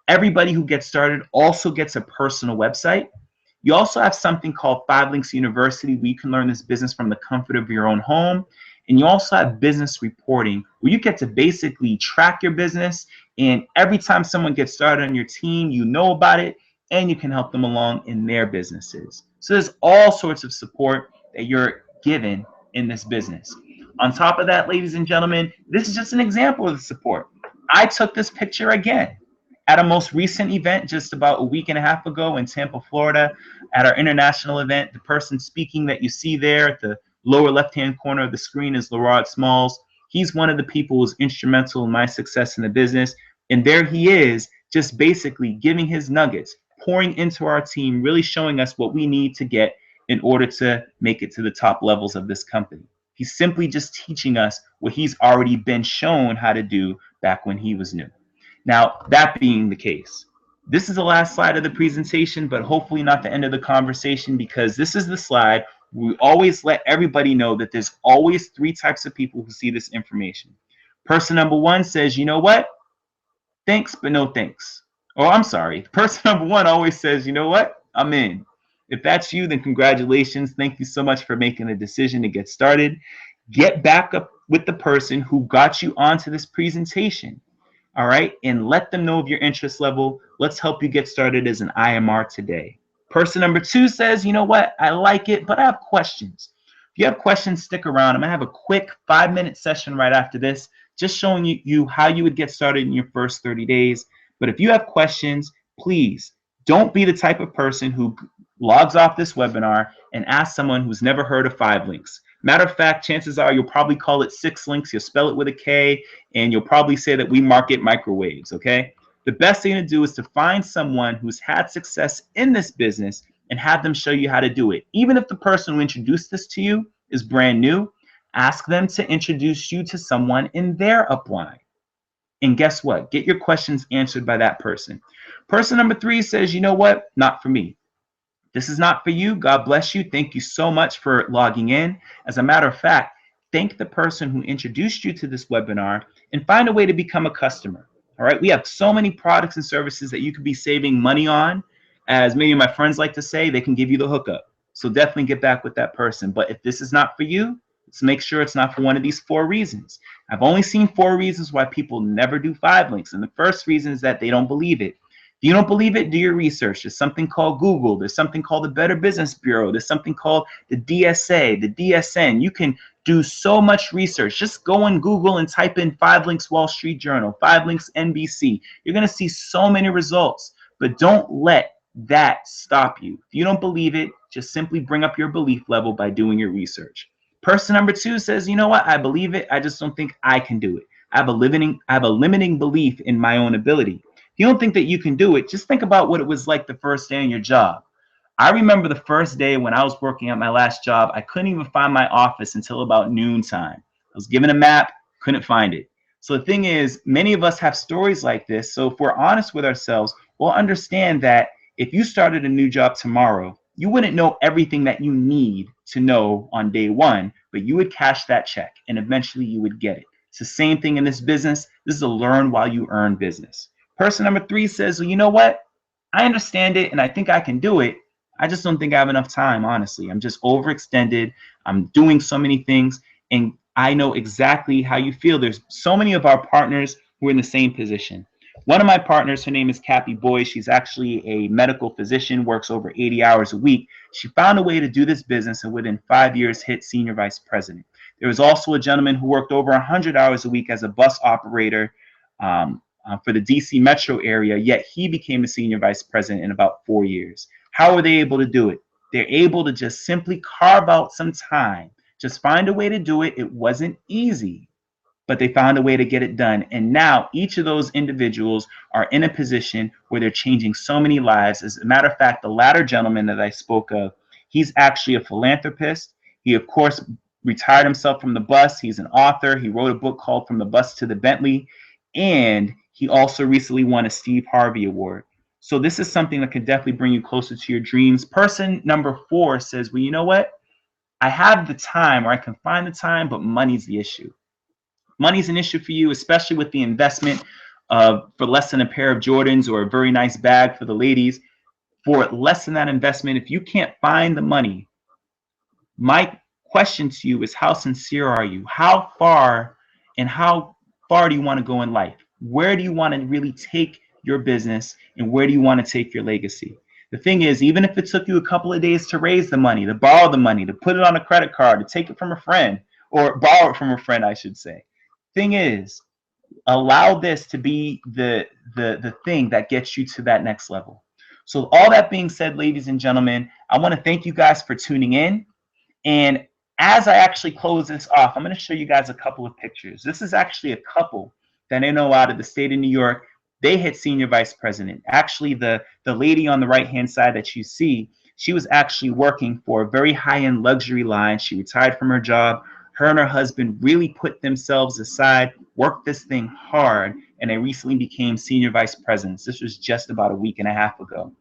Everybody who gets started also gets a personal website. You also have something called 5 Links University, where you can learn this business from the comfort of your own home. And you also have business reporting, where you get to basically track your business. And every time someone gets started on your team, you know about it, and you can help them along in their businesses. So there's all sorts of support that you're given in this business. On top of that, ladies and gentlemen, this is just an example of the support. I took this picture again at a most recent event just about a week and a half ago in Tampa, Florida, at our international event. The person speaking that you see there at the lower left-hand corner of the screen is Lerard Smalls. He's one of the people who's instrumental in my success in the business. And there he is, just basically giving his nuggets, pouring into our team, really showing us what we need to get in order to make it to the top levels of this company. He's simply just teaching us what he's already been shown how to do back when he was new. Now, that being the case, this is the last slide of the presentation, but hopefully not the end of the conversation, because this is the slide we always let everybody know that there's always 3 types of people who see this information. Person number 1 says, you know what? Thanks, but no thanks. Or I'm sorry, person number 1 always says, you know what? I'm in. If that's you, then congratulations. Thank you so much for making the decision to get started. Get back up with the person who got you onto this presentation. All right, and let them know of your interest level. Let's help you get started as an IMR today. Person number 2 says, you know what, I like it, but I have questions. If you have questions, stick around. I'm gonna have a quick 5-minute session right after this, just showing you how you would get started in your first 30 days. But if you have questions, please don't be the type of person who logs off this webinar and asks someone who's never heard of 5 Links. Matter of fact, chances are you'll probably call it 6 Links. You'll spell it with a K, and you'll probably say that we market microwaves, okay? The best thing to do is to find someone who's had success in this business and have them show you how to do it. Even if the person who introduced this to you is brand new, ask them to introduce you to someone in their upline. And guess what? Get your questions answered by that person. Person number 3 says, you know what? Not for me. This is not for you. God bless you. Thank you so much for logging in. As a matter of fact, thank the person who introduced you to this webinar and find a way to become a customer. All right. We have so many products and services that you could be saving money on. As many of my friends like to say, they can give you the hookup. So definitely get back with that person. But if this is not for you, let's make sure it's not for one of these 4 reasons. I've only seen 4 reasons why people never do 5 links. And the first reason is that they don't believe it. If you don't believe it, do your research. There's something called Google. There's something called the Better Business Bureau. There's something called the DSA, the DSN. You can do so much research. Just go on Google and type in 5 Links Wall Street Journal, 5 Links NBC. You're going to see so many results, but don't let that stop you. If you don't believe it, just simply bring up your belief level by doing your research. Person number 2 says, you know what? I believe it. I just don't think I can do it. I have a limiting belief in my own ability. If you don't think that you can do it, just think about what it was like the first day on your job. I remember the first day when I was working at my last job, I couldn't even find my office until about noon time. I was given a map, couldn't find it. So the thing is, many of us have stories like this. So if we're honest with ourselves, we'll understand that if you started a new job tomorrow, you wouldn't know everything that you need to know on day 1, but you would cash that check and eventually you would get it. It's the same thing in this business. This is a learn while you earn business. Person number 3 says, well, you know what? I understand it and I think I can do it, I just don't think I have enough time, honestly. I'm just overextended. I'm doing so many things, and I know exactly how you feel. There's so many of our partners who are in the same position. One of my partners, her name is Cappy Boyd. She's actually a medical physician, works over 80 hours a week. She found a way to do this business and within 5 years hit senior vice president. There was also a gentleman who worked over 100 hours a week as a bus operator for the DC metro area, yet he became a senior vice president in about 4 years. How were they able to do it? They're able to just simply carve out some time, just find a way to do it. It wasn't easy, but they found a way to get it done. And now each of those individuals are in a position where they're changing so many lives. As a matter of fact, the latter gentleman that I spoke of, he's actually a philanthropist. He, of course, retired himself from the bus. He's an author. He wrote a book called From the Bus to the Bentley. And he also recently won a Steve Harvey Award. So this is something that could definitely bring you closer to your dreams. Person number 4 says, well, you know what? I have the time, or I can find the time, but money's the issue. Money's an issue for you, especially with the investment for less than a pair of Jordans or a very nice bag for the ladies. For less than that investment, if you can't find the money, my question to you is, how sincere are you? How far do you want to go in life? Where do you want to really take your business, and where do you want to take your legacy? The thing is, even if it took you a couple of days to raise the money, to borrow the money, to put it on a credit card, to take it from a friend, or borrow it from a friend, I should say. Thing is, allow this to be the thing that gets you to that next level. So all that being said, ladies and gentlemen, I want to thank you guys for tuning in. And as I actually close this off, I'm going to show you guys a couple of pictures. This is actually a couple that I know out of the state of New York. They hit senior vice president. Actually, the lady on the right-hand side that you see, she was actually working for a very high-end luxury line. She retired from her job. Her and her husband really put themselves aside, worked this thing hard, and they recently became senior vice presidents. This was just about a week and a half ago.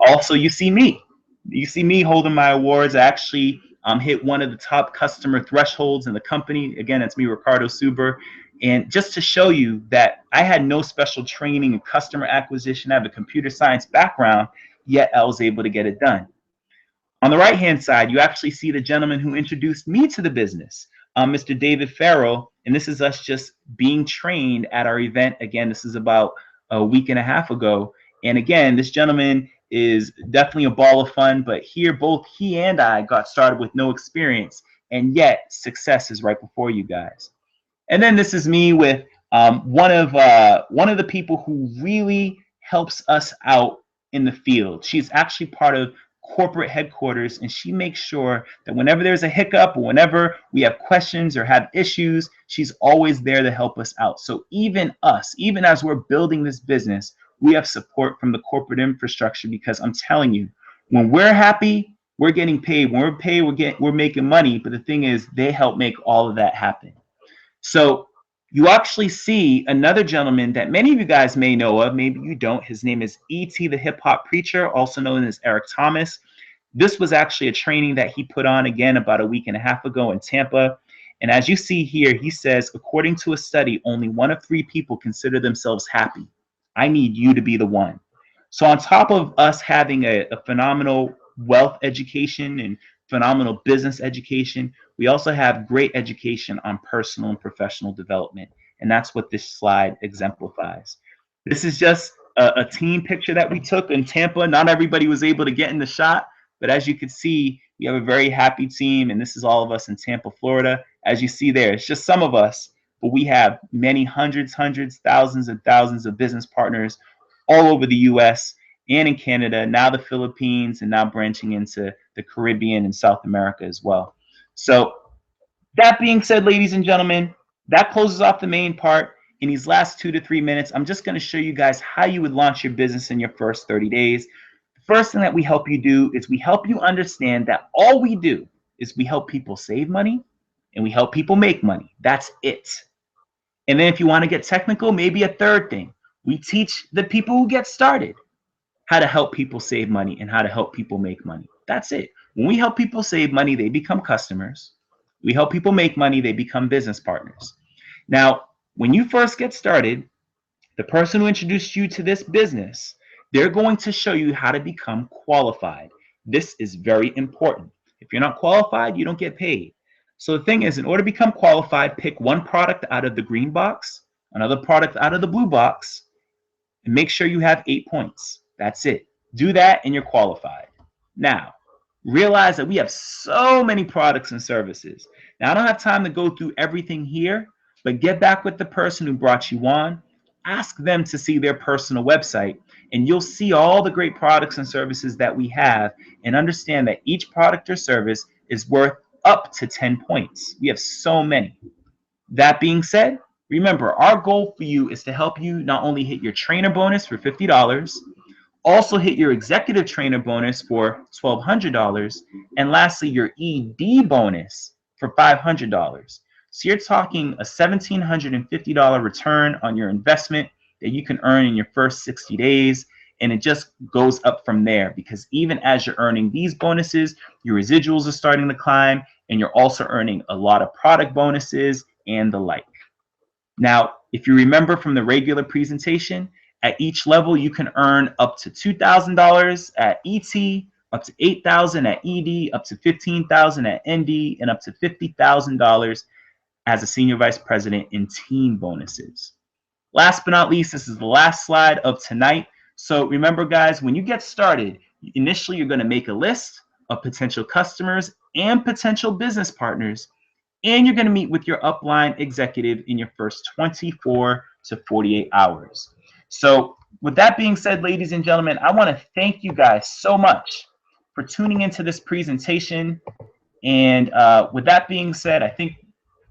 Also, you see me. You see me holding my awards. I actually hit one of the top customer thresholds in the company. Again, it's me, Ricardo Suber. And just to show you that I had no special training in customer acquisition, I have a computer science background, yet I was able to get it done. On the right-hand side, you actually see the gentleman who introduced me to the business, Mr. David Farrell, and this is us just being trained at our event. Again, this is about a week and a half ago. And again, this gentleman is definitely a ball of fun, but here both he and I got started with no experience, and yet success is right before you guys. And then this is me with one of the people who really helps us out in the field. She's actually part of corporate headquarters, and she makes sure that whenever there's a hiccup or whenever we have questions or have issues, she's always there to help us out. So even us, even as we're building this business, we have support from the corporate infrastructure, because I'm telling you, when we're happy, we're getting paid. When we're paid, we're making money. But the thing is, they help make all of that happen. So you actually see another gentleman that many of you guys may know of, maybe you don't. His name is E.T. the Hip Hop Preacher, also known as Eric Thomas. This was actually a training that he put on, again, about a week and a half ago in Tampa. And as you see here, he says, according to a study, only 1 of 3 people consider themselves happy. I need you to be the one. So on top of us having a phenomenal wealth education and phenomenal business education, we also have great education on personal and professional development. And that's what this slide exemplifies. This is just a team picture that we took in Tampa. Not everybody was able to get in the shot, but as you can see, we have a very happy team, and this is all of us in Tampa, Florida. As you see there, it's just some of us, but we have many hundreds, thousands and thousands of business partners all over the US and in Canada, now the Philippines, and now branching into the Caribbean and South America as well. So that being said, ladies and gentlemen, that closes off the main part. In these last 2 to 3 minutes, I'm just going to show you guys how you would launch your business in your first 30 days. The first thing that we help you do is we help you understand that all we do is we help people save money and we help people make money. That's it. And then if you want to get technical, maybe a third thing. We teach the people who get started how to help people save money and how to help people make money. That's it. When we help people save money, they become customers. We help people make money, they become business partners. Now, when you first get started, the person who introduced you to this business, they're going to show you how to become qualified. This is very important. If you're not qualified, you don't get paid. So the thing is, in order to become qualified, pick one product out of the green box, another product out of the blue box, and make sure you have 8 points. That's it. Do that and you're qualified. Now, realize that we have so many products and services. Now, I don't have time to go through everything here, but get back with the person who brought you on. Ask them to see their personal website, and you'll see all the great products and services that we have, and understand that each product or service is worth up to 10 points. We have so many. That being said, remember, our goal for you is to help you not only hit your trainer bonus for $50, also hit your executive trainer bonus for $1,200, and lastly, your ED bonus for $500. So you're talking a $1,750 return on your investment that you can earn in your first 60 days. And it just goes up from there, because even as you're earning these bonuses, your residuals are starting to climb, and you're also earning a lot of product bonuses and the like. Now, if you remember from the regular presentation, at each level, you can earn up to $2,000 at ET, up to $8,000 at ED, up to $15,000 at ND, and up to $50,000 as a senior vice president in team bonuses. Last but not least, this is the last slide of tonight. So remember, guys, when you get started, initially you're going to make a list of potential customers and potential business partners, and you're going to meet with your upline executive in your first 24 to 48 hours. So with that being said, ladies and gentlemen, I want to thank you guys so much for tuning into this presentation. And with that being said, I think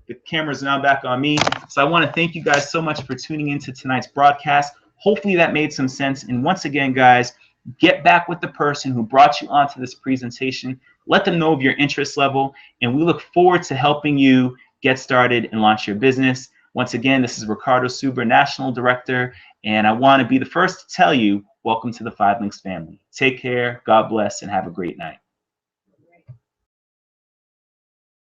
the camera's now back on me. So I want to thank you guys so much for tuning into tonight's broadcast. Hopefully that made some sense. And once again, guys, get back with the person who brought you onto this presentation. Let them know of your interest level, and we look forward to helping you get started and launch your business. Once again, this is Ricardo Suber, National Director, and I want to be the first to tell you, welcome to the 5 Links family. Take care, God bless, and have a great night.